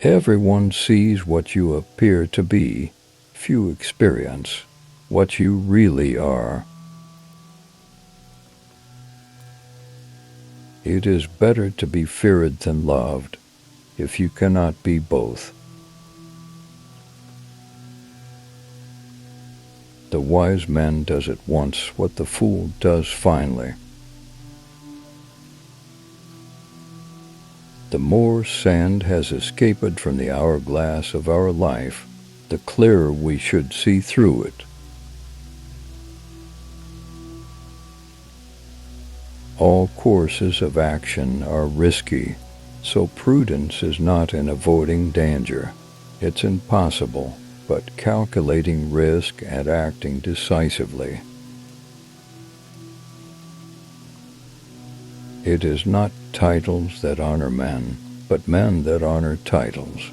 Everyone sees what you appear to be. Few experience what you really are. It is better to be feared than loved, if you cannot be both. The wise man does at once what the fool does finally. The more sand has escaped from the hourglass of our life, the clearer we should see through it. All courses of action are risky, so prudence is not in avoiding danger. It's impossible, but calculating risk and acting decisively. It is not titles that honor men, but men that honor titles.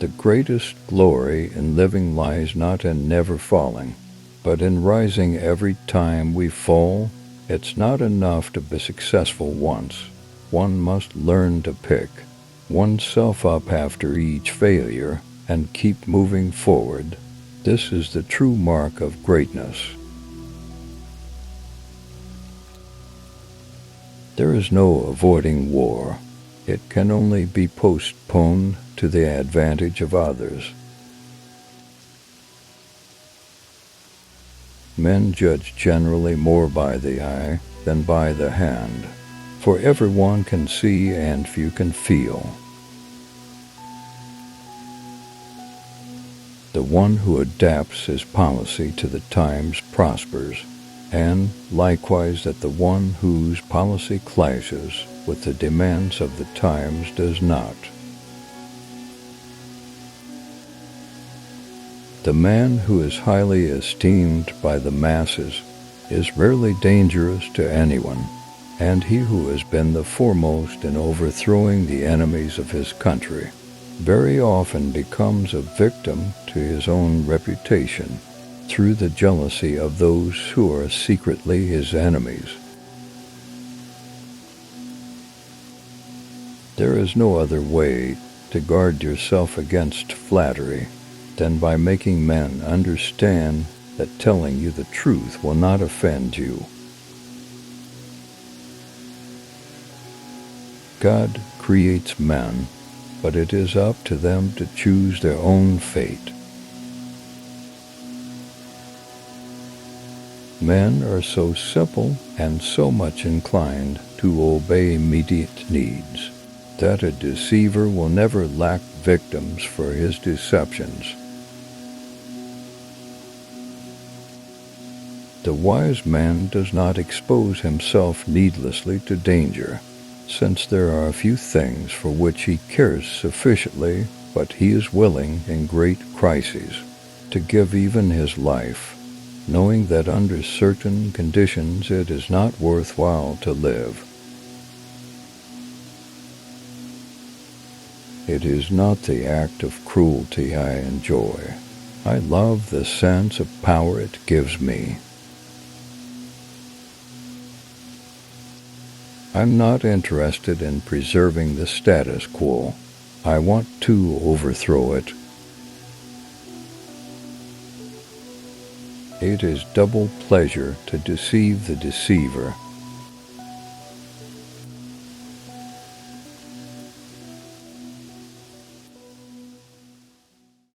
The greatest glory in living lies not in never falling, but in rising every time we fall. It's not enough to be successful once. One must learn to pick oneself up after each failure and keep moving forward. This is the true mark of greatness. There is no avoiding war. It can only be postponed to the advantage of others. Men judge generally more by the eye than by the hand, for everyone can see and few can feel. The one who adapts his policy to the times prospers, and likewise that the one whose policy clashes with the demands of the times does not. The man who is highly esteemed by the masses is rarely dangerous to anyone, and he who has been the foremost in overthrowing the enemies of his country very often becomes a victim to his own reputation through the jealousy of those who are secretly his enemies. There is no other way to guard yourself against flattery than by making men understand that telling you the truth will not offend you. God creates men, but it is up to them to choose their own fate. Men are so simple and so much inclined to obey immediate needs that a deceiver will never lack victims for his deceptions. The wise man does not expose himself needlessly to danger, since there are few things for which he cares sufficiently, but he is willing in great crises to give even his life, knowing that under certain conditions it is not worthwhile to live. It is not the act of cruelty I enjoy. I love the sense of power it gives me. I'm not interested in preserving the status quo. I want to overthrow it. It is double pleasure to deceive the deceiver